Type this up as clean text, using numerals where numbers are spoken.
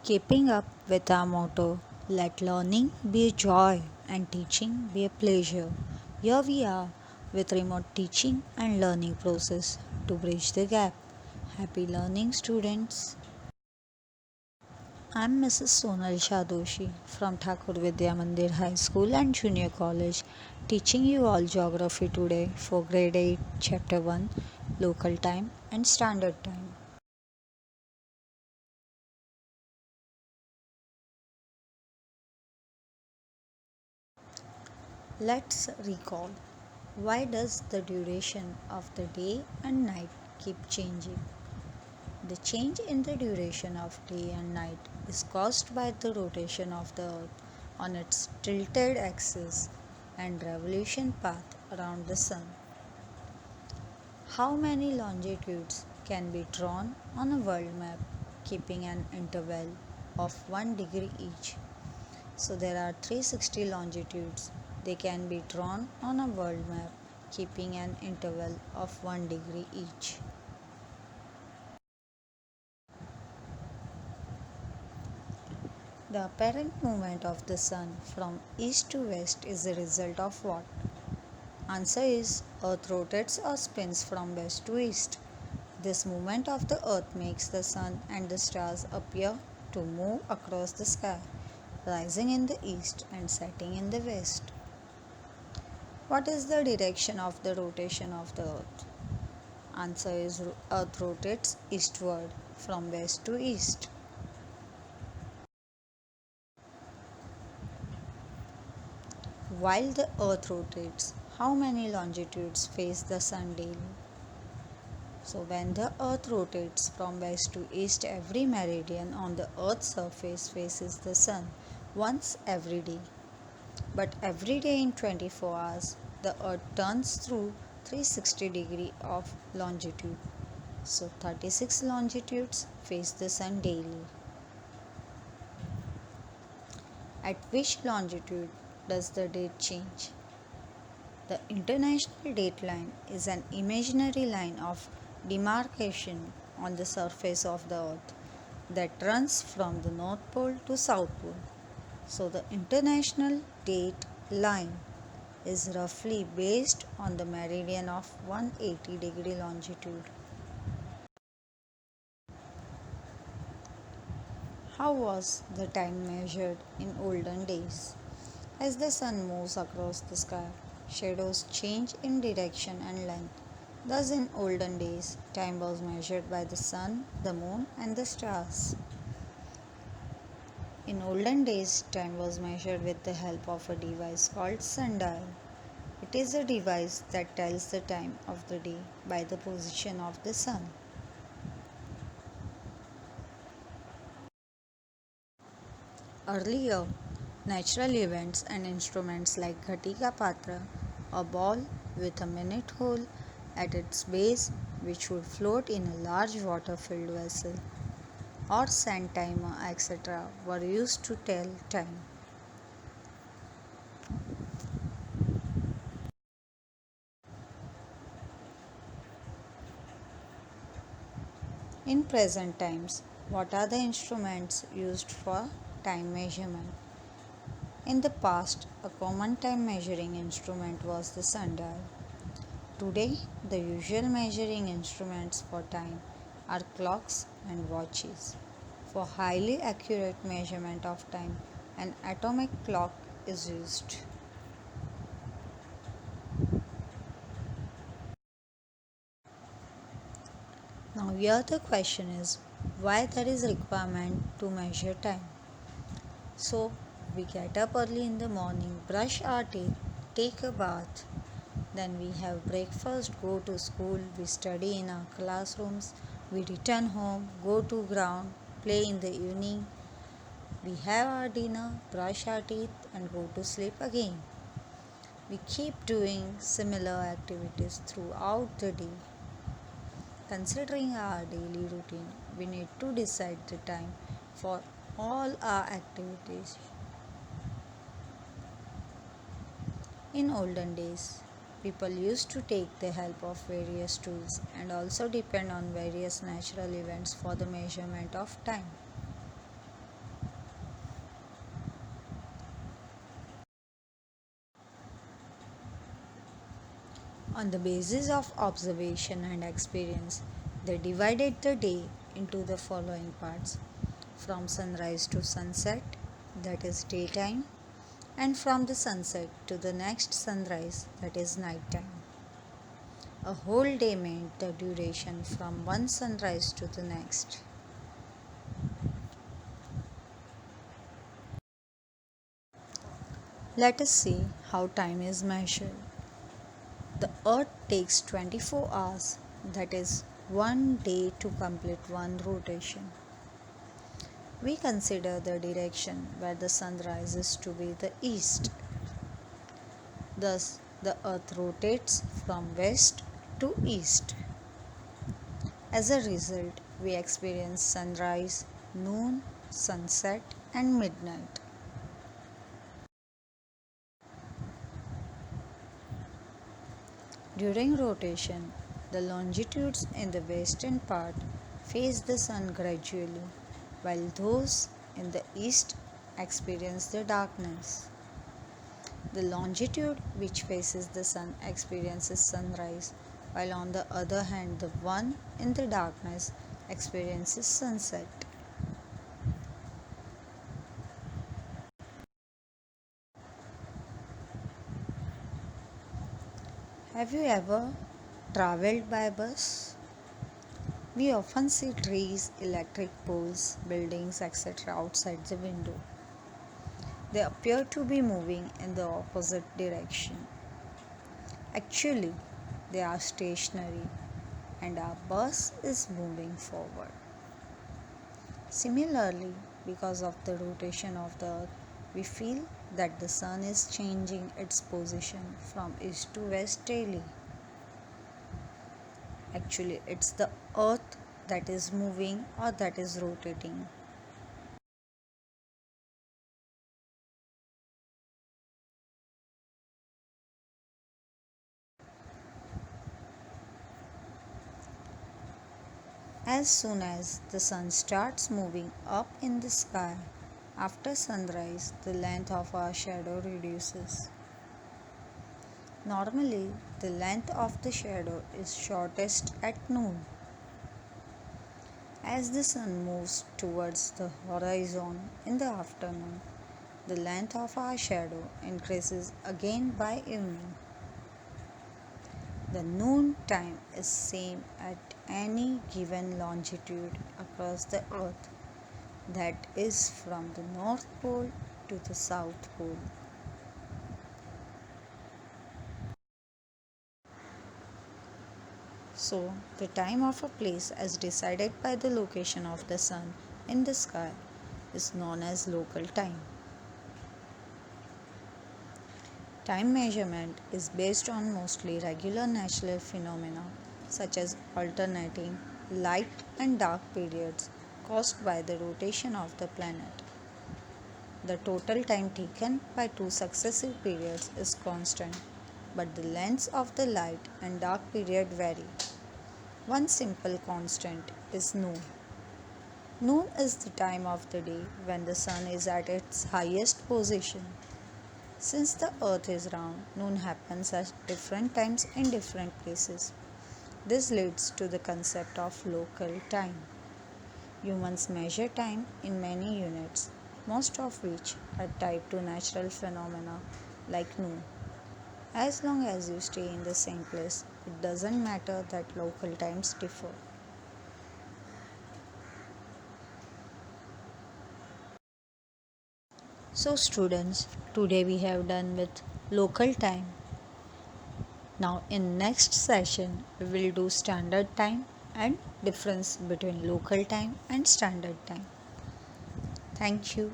Keeping up with our motto, let learning be a joy and teaching be a pleasure. Here we are with remote teaching and learning process to bridge the gap. Happy learning, students. I'm Mrs. Sonal Shah from Thakur Vidya Mandir High School and Junior College, teaching you all geography today for grade 8, chapter 1, local time and standard time. Let's recall, why does the duration of the day and night keep changing? The change in the duration of day and night is caused by the rotation of the earth on its tilted axis and revolution path around the sun. How many longitudes can be drawn on a world map keeping an interval of 1 degree each? So there are 360 longitudes. They can be drawn on a world map keeping an interval of 1 degree each. The apparent movement of the sun from east to west is a result of what? Answer is Earth rotates or spins from west to east. This movement of the earth makes the sun and the stars appear to move across the sky, rising in the east and setting in the west. What is the direction of the rotation of the earth? Answer is earth rotates eastward from west to east. While the earth rotates, how many longitudes face the sun daily? So when the earth rotates from west to east, every meridian on the earth's surface faces the sun once every day. But every day in 24 hours, the earth turns through 360 degree of longitude. So 36 longitudes face the sun daily. At which longitude does the date change? The international date line is an imaginary line of demarcation on the surface of the earth that runs from the North Pole to South Pole. So the international date line is roughly based on the meridian of 180 degree longitude. How was the time measured in olden days? As the sun moves across the sky, shadows change in direction and length. Thus, in olden days, time was measured by the sun, the moon, and the stars. In olden days, time was measured with the help of a device called sundial. It is a device that tells the time of the day by the position of the sun. Earlier, natural events and instruments like Ghatika Patra, a ball with a minute hole at its base which would float in a large water-filled vessel, or sand timer, etc., were used to tell time. In present times, what are the instruments used for time measurement? In the past, a common time measuring instrument was the sundial. Today, the usual measuring instruments for time are clocks and watches. For highly accurate measurement of time, an atomic clock is used. Now here the question is, why there is requirement to measure time? So we get up early in the morning, brush our teeth, take a bath, then we have breakfast, go to school, we study in our classrooms, we return home, go to ground, play in the evening, we have our dinner, brush our teeth and go to sleep again. We keep doing similar activities throughout the day. Considering our daily routine, we need to decide the time for all our activities. In olden days, people used to take the help of various tools and also depend on various natural events for the measurement of time. On the basis of observation and experience, they divided the day into the following parts: from sunrise to sunset, that is daytime, and from the sunset to the next sunrise, that is nighttime. A whole day meant the duration from one sunrise to the next. Let us see how time is measured. The earth takes 24 hours, that is, one day to complete one rotation. We consider the direction where the sun rises to be the east. Thus, the earth rotates from west to east. As a result, we experience sunrise, noon, sunset, and midnight. During rotation, the longitudes in the western part face the sun gradually, while those in the east experience the darkness. The longitude which faces the sun experiences sunrise, while on the other hand, the one in the darkness experiences sunset. Have you ever traveled by bus? We often see trees, electric poles, buildings, etc. outside the window. They appear to be moving in the opposite direction. Actually, they are stationary and our bus is moving forward. Similarly, because of the rotation of the earth, we feel that the sun is changing its position from east to west daily. Actually, it's the earth that is moving or that is rotating. As soon as the sun starts moving up in the sky, after sunrise, the length of our shadow reduces. Normally, the length of the shadow is shortest at noon. As the sun moves towards the horizon in the afternoon, the length of our shadow increases again by evening. The noon time is same at any given longitude across the earth, that is from the North Pole to the South Pole. So, the time of a place as decided by the location of the sun in the sky is known as local time. Time measurement is based on mostly regular natural phenomena such as alternating light and dark periods caused by the rotation of the planet. The total time taken by two successive periods is constant, but the lengths of the light and dark period vary. One simple constant is noon. Noon is the time of the day when the sun is at its highest position. Since the earth is round, noon happens at different times in different places. This leads to the concept of local time. Humans measure time in many units, most of which are tied to natural phenomena like noon. As long as you stay in the same place, it doesn't matter that local times differ. So students, today we have done with local time. Now in next session we will do standard time and difference between local time and standard time. Thank you.